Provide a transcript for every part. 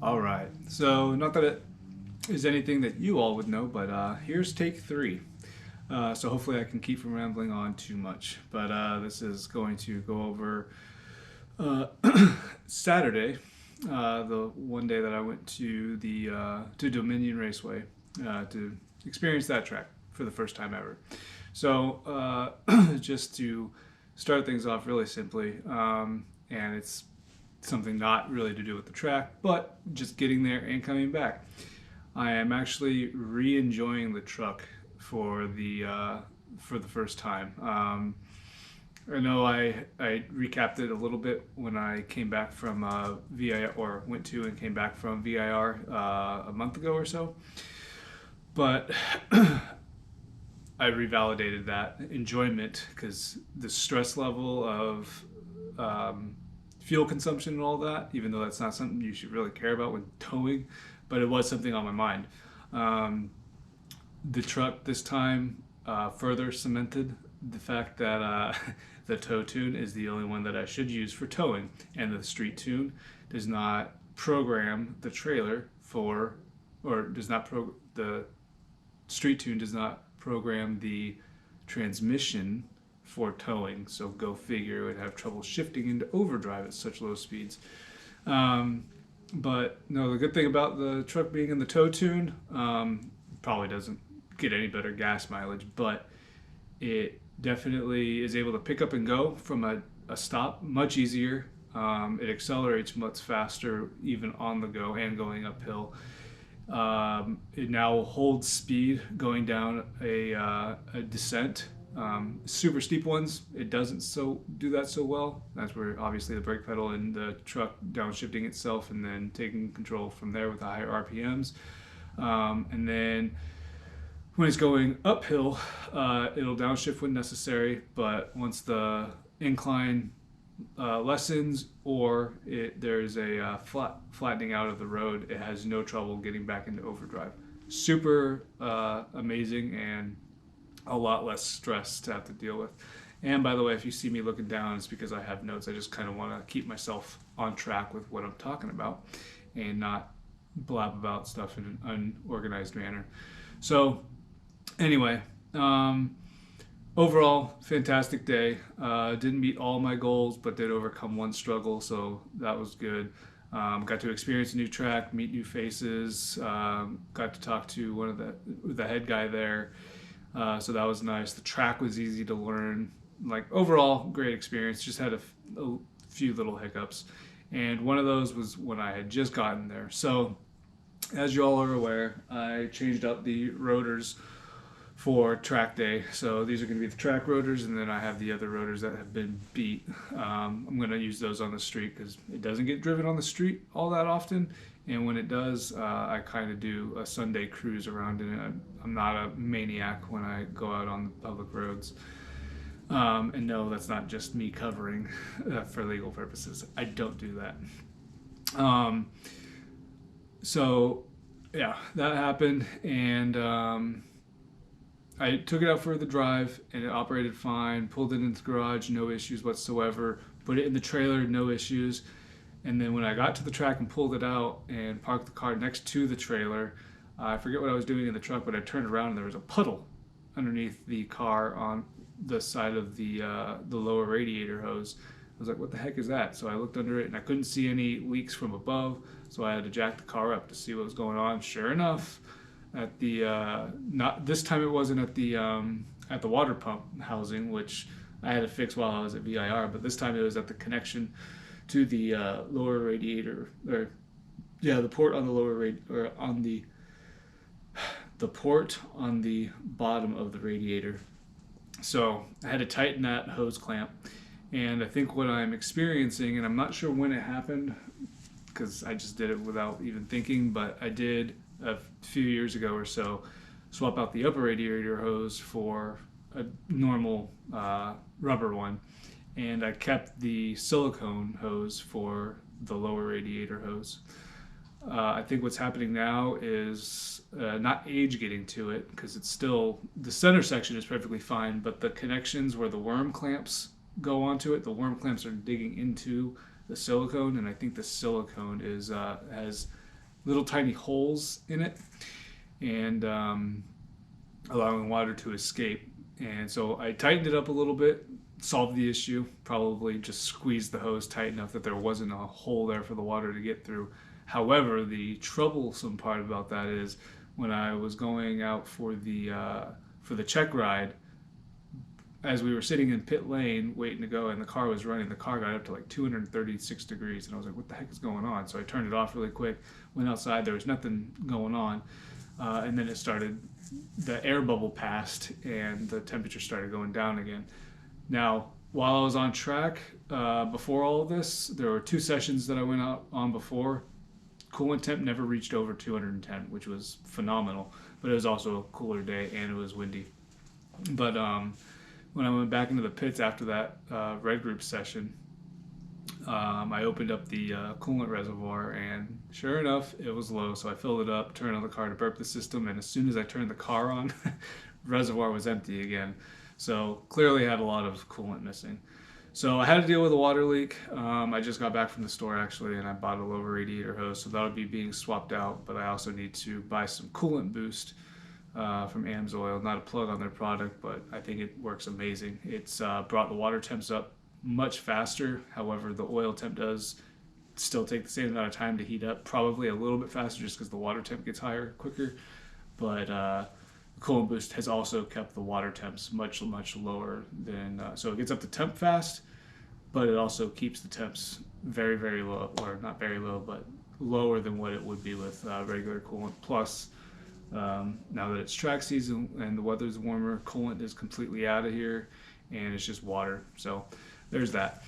All right. So, not that it is anything that you all would know, but here's take three. So, hopefully, I can keep from rambling on too much. But this is going to go over uh, Saturday, the one day that I went to the to Dominion Raceway to experience that track for the first time ever. So, just to start things off really simply, and it's something not really to do with the track, but just getting there and coming back. I am actually re-enjoying the truck for the first time. I know I recapped it a little bit when I came back from VIR, or went to and came back from VIR a month ago or so, but I revalidated that enjoyment because the stress level of fuel consumption and all that, even though that's not something you should really care about when towing, but it was something on my mind. Um, the truck this time further cemented the fact that the tow tune is the only one that I should use for towing, and the street tune does not program the trailer for, or does not the street tune does not program the transmission for towing. So go figure, it would have trouble shifting into overdrive at such low speeds. Um, but no, the good thing about the truck being in the tow tune, probably doesn't get any better gas mileage, but it definitely is able to pick up and go from a stop much easier. It accelerates much faster, even on the go and going uphill. It now holds speed going down a descent. Super steep ones, it doesn't do that so well. That's where obviously the brake pedal and the truck downshifting itself and then taking control from there with the higher RPMs. And then when it's going uphill, it'll downshift when necessary, but once the incline lessens or there's a flattening out of the road, it has no trouble getting back into overdrive. Super amazing and a lot less stress to have to deal with. And by the way, if you see me looking down, it's because I have notes. I just kind of want to keep myself on track with what I'm talking about and not blab about stuff in an unorganized manner. So, anyway, overall, fantastic day. Didn't meet all my goals, but did overcome one struggle, so that was good. Got to experience a new track, meet new faces. Got to talk to one of the head guy there, so that was nice. The track was easy to learn. Like overall, great experience. Just had a few little hiccups, and one of those was when I had just gotten there. So, as you all are aware, I changed up the rotors for track day. So these are going to be the track rotors, and then I have the other rotors that have been beat. I'm going to use those on the street because it doesn't get driven on the street all that often. And when it does, I kind of do a Sunday cruise around in it. I'm not a maniac when I go out on the public roads. And no, that's not just me covering for legal purposes. I don't do that. So, yeah, that happened, and I took it out for the drive, and it operated fine. Pulled it into the garage, no issues whatsoever. Put it in the trailer, no issues. And then when I got to the track and pulled it out and parked the car next to the trailer, I forget what I was doing in the truck, but I turned around and there was a puddle underneath the car on the side of the lower radiator hose. I was like, what the heck is that? So I looked under it and I couldn't see any leaks from above, so I had to jack the car up to see what was going on. Sure enough, at the not this time, it wasn't at the water pump housing, which I had to fix while I was at VIR, but this time it was at the connection to the lower radiator, or yeah, the port on the lower or on the port on the bottom of the radiator. So I had to tighten that hose clamp, and I think what I'm experiencing, and I'm not sure when it happened because I just did it without even thinking, but I did a few years ago or so swap out the upper radiator hose for a normal rubber one, and I kept the silicone hose for the lower radiator hose. I think what's happening now is not age getting to it, because it's still, the center section is perfectly fine, but the connections where the worm clamps go onto it, the worm clamps are digging into the silicone, and I think the silicone is has little tiny holes in it, and allowing water to escape. And so I tightened it up a little bit, solved the issue, probably just squeezed the hose tight enough that there wasn't a hole there for the water to get through. However, the troublesome part about that is when I was going out for the check ride, as we were sitting in pit lane waiting to go and the car was running, the car got up to like 236 degrees, and I was like, what the heck is going on? So I turned it off really quick, went outside, there was nothing going on, and then it started, the air bubble passed and the temperature started going down again. Now, while I was on track, before all of this, there were 2 sessions that I went out on before. Coolant temp never reached over 210, which was phenomenal, but it was also a cooler day and it was windy. But when I went back into the pits after that red group session, I opened up the coolant reservoir, and sure enough, it was low. So I filled it up, turned on the car to burp the system, and as soon as I turned the car on, reservoir was empty again. So clearly had a lot of coolant missing. So I had to deal with a water leak. I just got back from the store actually, and I bought a low radiator hose, so that'll be being swapped out. But I also need to buy some coolant boost from AMSOIL. Not a plug on their product, but I think it works amazing. It's brought the water temps up much faster. However, the oil temp does still take the same amount of time to heat up, probably a little bit faster just because the water temp gets higher quicker. But coolant boost has also kept the water temps much lower than so it gets up to temp fast, but it also keeps the temps very, very low, or not very low, but lower than what it would be with regular coolant. Plus, now that it's track season and the weather's warmer, coolant is completely out of here and it's just water. So there's that.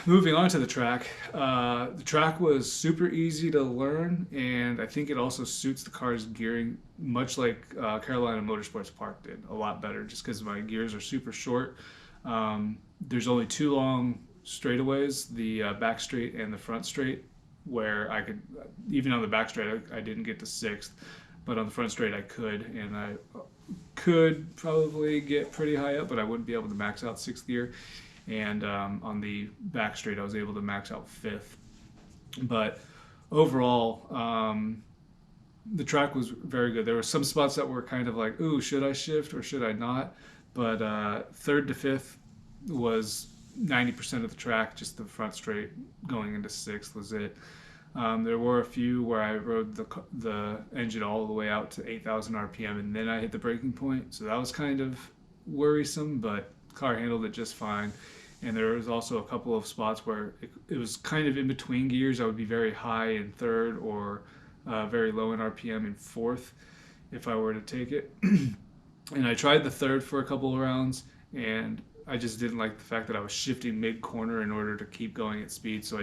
Moving on to the track was super easy to learn, and I think it also suits the car's gearing much like Carolina Motorsports Park did, a lot better, just because my gears are super short. There's only 2 long straightaways, the back straight and the front straight, where I could, even on the back straight, I didn't get to 6th, but on the front straight I could, and I could probably get pretty high up, but I wouldn't be able to max out 6th gear. And on the back straight, I was able to max out 5th. But overall, the track was very good. There were some spots that were kind of like, ooh, should I shift or should I not? But 3rd to 5th was 90% of the track, just the front straight. Going into 6th was it. There were a few where I rode the engine all the way out to 8,000 RPM, and then I hit the breaking point. So that was kind of worrisome, but car handled it just fine. And there was also a couple of spots where it was kind of in between gears. I would be very high in 3rd or very low in RPM in 4th if I were to take it. And I tried the 3rd for a couple of rounds, and I just didn't like the fact that I was shifting mid-corner in order to keep going at speed. So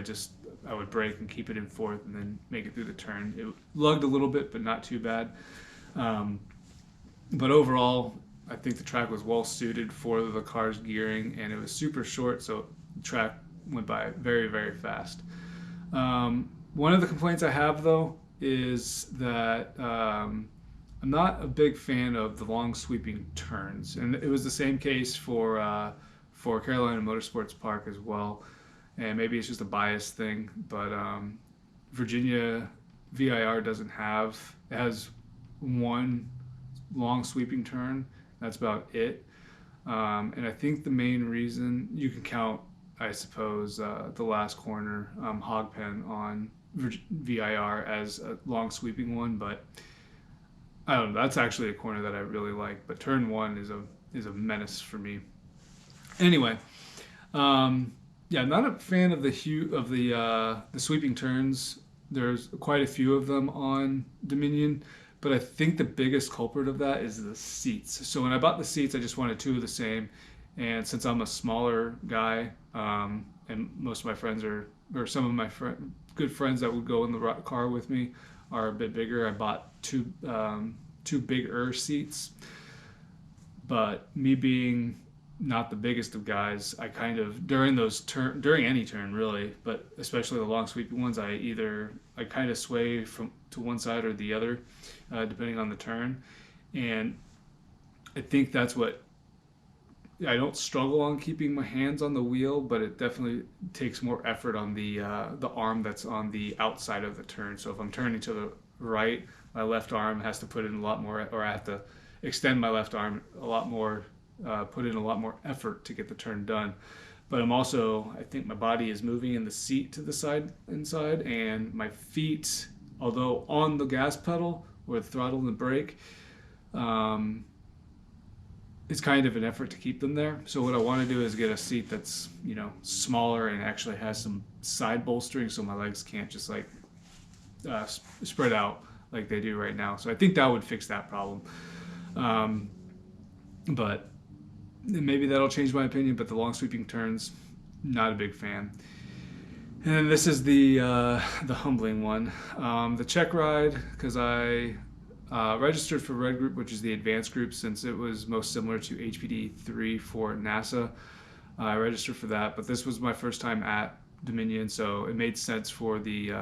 I would brake and keep it in 4th and then make it through the turn. It lugged a little bit, but not too bad. But overall, I think the track was well suited for the car's gearing, and it was super short, so the track went by very, very fast. One of the complaints I have, though, is that I'm not a big fan of the long sweeping turns, and it was the same case for Carolina Motorsports Park as well. And maybe it's just a bias thing, but Virginia VIR doesn't have, it has one long sweeping turn. That's about it. And I think the main reason, you can count, I suppose, the last corner, Hogpen on VIR as a long sweeping one, but I don't know, that's actually a corner that I really like, but turn 1 is a menace for me. Anyway, yeah, not a fan of the sweeping turns. There's quite a few of them on Dominion. But I think the biggest culprit of that is the seats. So when I bought the seats, I just wanted 2 of the same. And since I'm a smaller guy, and most of my friends or some of my good friends that would go in the car with me are a bit bigger, I bought 2 bigger seats. But me being not the biggest of guys, I kind of, during any turn really, but especially the long sweeping ones, I kind of sway to one side or the other, depending on the turn. And I think that's what I don't struggle on keeping my hands on the wheel, but it definitely takes more effort on the arm that's on the outside of the turn. So if I'm turning to the right, my left arm has to put in a lot more, or I have to extend my left arm a lot more, put in a lot more effort to get the turn done. But I'm also, I think my body is moving in the seat to the side inside, and my feet, although on the gas pedal or the throttle and the brake, um, it's kind of an effort to keep them there. So what I want to do is get a seat that's, smaller and actually has some side bolstering, so my legs can't just like spread out like they do right now. So I think that would fix that problem. But maybe that'll change my opinion. But the long sweeping turns, not a big fan. And then this is the humbling one, the check ride, because I registered for Red Group, which is the advanced group, since it was most similar to HPD 3 for NASA. I registered for that, but this was my first time at Dominion, so it made sense for the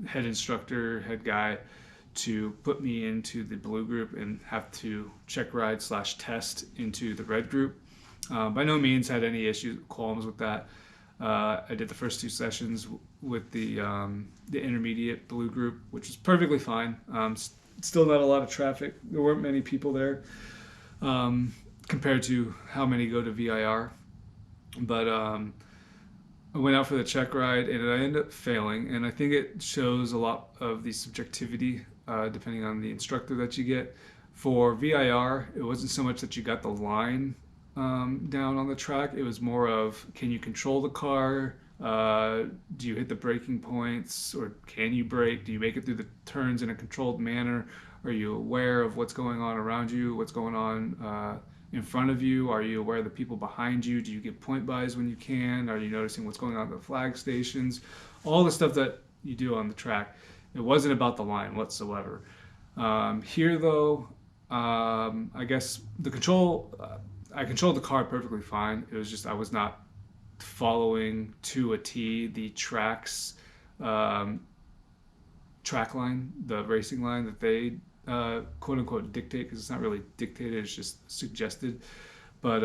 head instructor, head guy, to put me into the blue group and have to check ride / test into the red group. By no means had any issues, qualms with that. I did the first 2 sessions with the intermediate blue group, which was perfectly fine. Still not a lot of traffic. There weren't many people there compared to how many go to VIR. But I went out for the check ride and I ended up failing. And I think it shows a lot of the subjectivity depending on the instructor that you get. For VIR, it wasn't so much that you got the line down on the track. It was more of, can you control the car? Do you hit the braking points, or can you brake? Do you make it through the turns in a controlled manner? Are you aware of what's going on around you? What's going on in front of you? Are you aware of the people behind you? Do you get point buys when you can? Are you noticing what's going on at the flag stations? All the stuff that you do on the track. It wasn't about the line whatsoever. Here though, I guess the control, I controlled the car perfectly fine. It was just I was not following to a T the track line, the racing line that they quote unquote dictate, because it's not really dictated, it's just suggested. But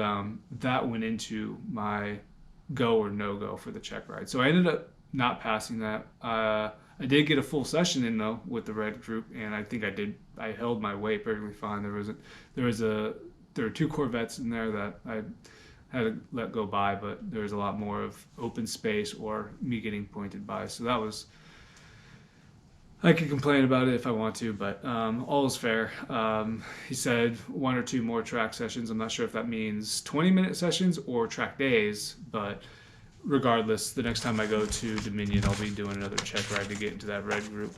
that went into my go or no go for the check ride. So I ended up not passing that. I did get a full session in though with the red group, and I think I held my weight perfectly fine. There were 2 Corvettes in there that I had to let go by, but there was a lot more of open space or me getting pointed by. So that was, I could complain about it if I want to, but all is fair. He said 1 or 2 more track sessions. I'm not sure if that means 20-minute sessions or track days, but regardless, the next time I go to Dominion, I'll be doing another check ride to get into that red group.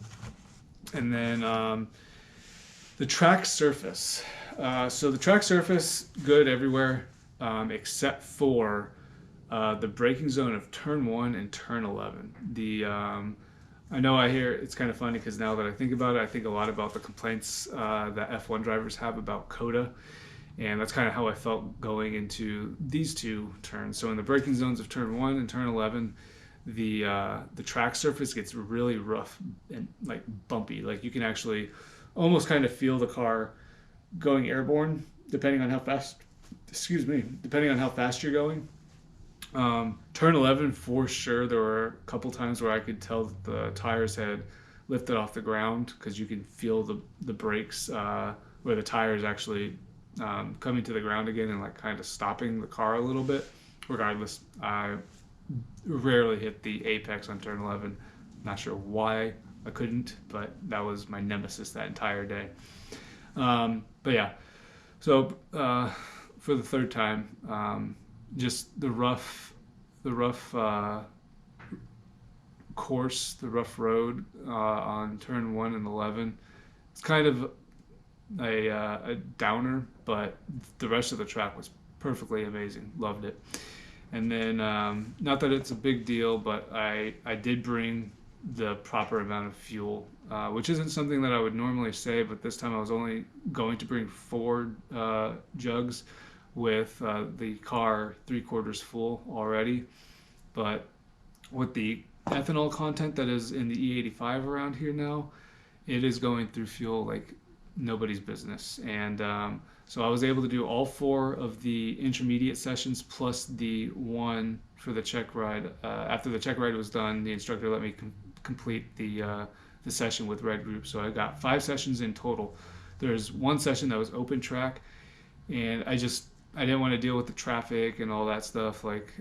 And then the track surface. So the track surface, good everywhere, except for the braking zone of turn 1 and turn 11. I know I hear it's kind of funny because now that I think about it, I think a lot about the complaints that F1 drivers have about COTA. And that's kind of how I felt going into these 2 turns. So in the braking zones of turn 1 and turn 11, the track surface gets really rough and like bumpy. Like you can actually almost kind of feel the car going airborne depending on how fast you're going. Turn 11 for sure, there were a couple times where I could tell that the tires had lifted off the ground, because you can feel the brakes where the tires actually coming to the ground again and like kind of stopping the car a little bit. Regardless, I rarely hit the apex on turn 11. Not sure why I couldn't, but that was my nemesis that entire day. But yeah, so for the 3rd time, just the rough course, the rough road on turn 1 and 11. It's kind of a downer, but the rest of the track was perfectly amazing. Loved it. And then, not that it's a big deal, but I did bring the proper amount of fuel, which isn't something that I would normally say, but this time I was only going to bring 4 jugs with the car 3/4 full already. But with the ethanol content that is in the E85 around here now, it is going through fuel like nobody's business. And so I was able to do all 4 of the intermediate sessions plus the one for the check ride. After the check ride was done, the instructor let me complete the session with red group. So I got 5 sessions in total. There's one session that was open track, and I didn't want to deal with the traffic and all that stuff. Like,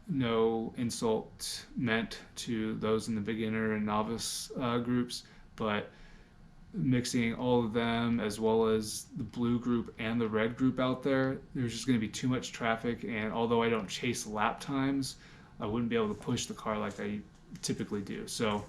no insult meant to those in the beginner and novice groups, but mixing all of them as well as the blue group and the red group out there, there's just going to be too much traffic. And although I don't chase lap times, I wouldn't be able to push the car like I typically do. So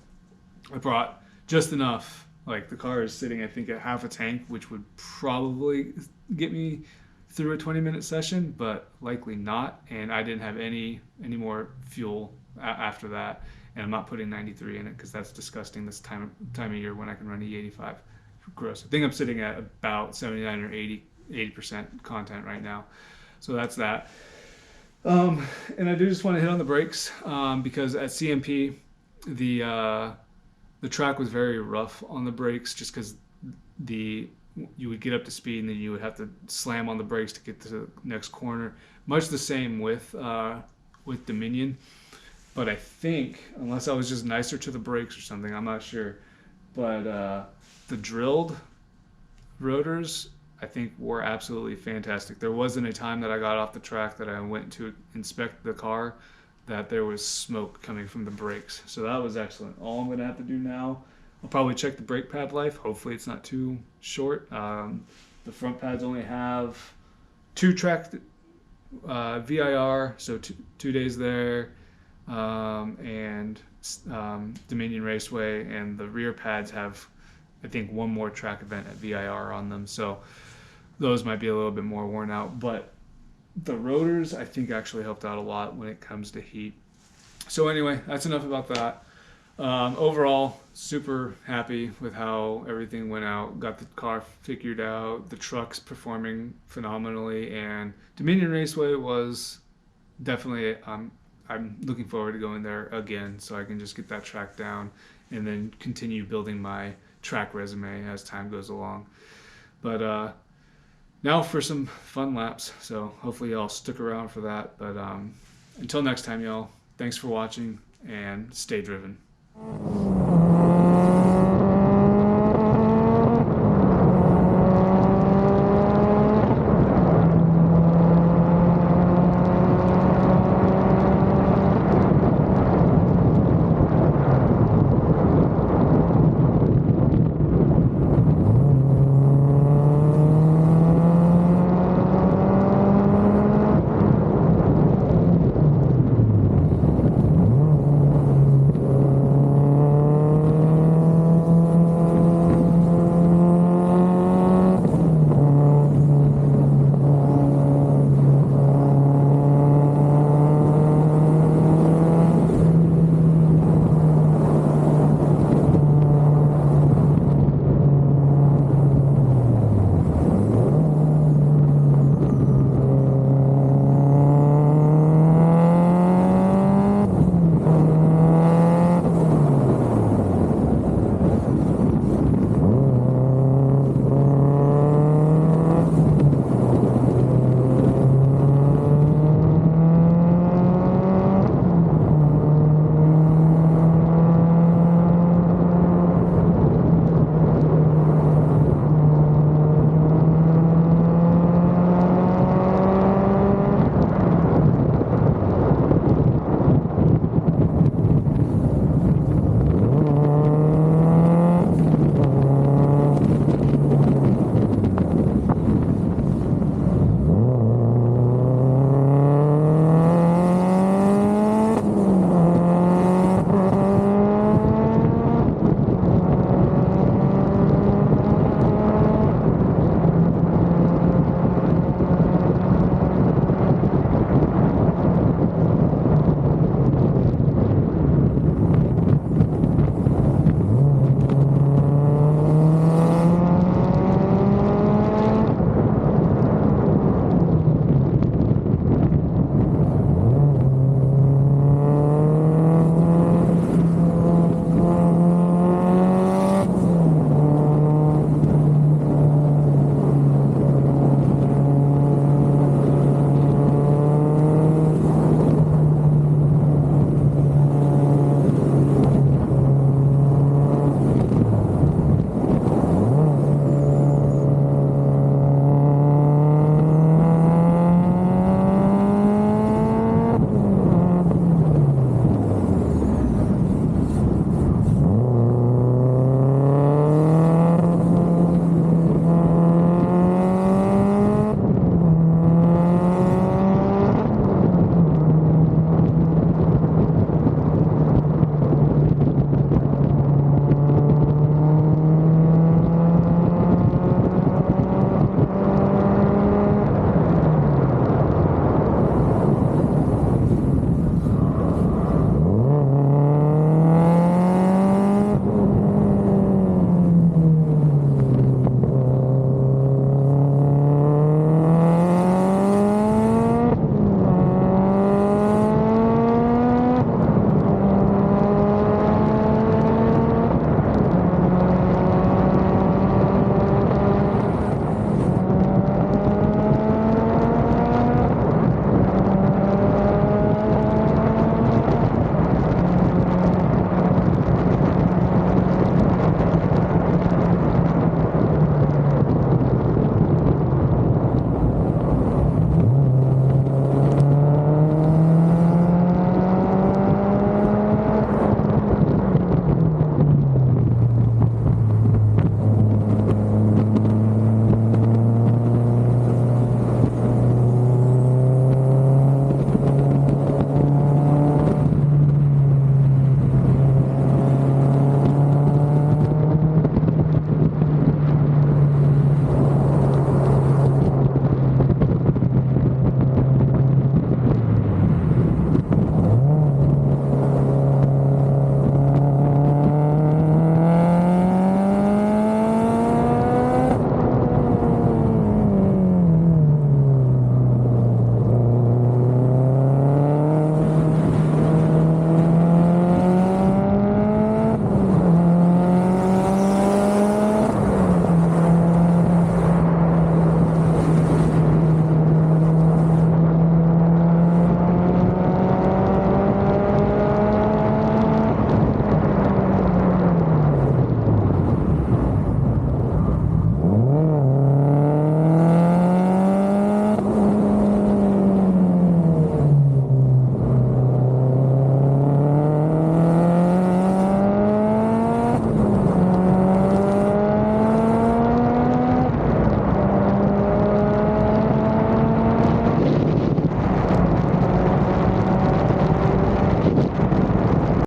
I brought just enough. Like, the car is sitting, I think, at half a tank, which would probably get me through a 20-minute session, but likely not. And I didn't have any more fuel after that. And I'm not putting 93 in it because that's disgusting this time of year when I can run E85. Gross. I think I'm sitting at about 79 or 80% content right now. So that's that. And I do just want to hit on the brakes because at CMP, the track was very rough on the brakes, just because you would get up to speed and then you would have to slam on the brakes to get to the next corner. Much the same with Dominion, but I think, unless I was just nicer to the brakes or something, I'm not sure. But the drilled rotors, I think, were absolutely fantastic. There wasn't a time that I got off the track that I went to inspect the car that there was smoke coming from the brakes. So that was excellent. All I'm going to have to do now, I'll probably check the brake pad life. Hopefully it's not too short. The front pads only have 2 track VIR, so 2 days there, and Dominion Raceway, and the rear pads have, I think, 1 more track event at VIR on them. So those might be a little bit more worn out, but the rotors, I think, actually helped out a lot when it comes to heat. So anyway, that's enough about that. Overall, super happy with how everything went out. Got the car figured out. The truck's performing phenomenally, and Dominion Raceway was definitely. I'm looking forward to going there again, so I can just get that track down and then continue building my track resume as time goes along. But now for some fun laps, so hopefully y'all stick around for that. But until next time, y'all, thanks for watching and stay driven.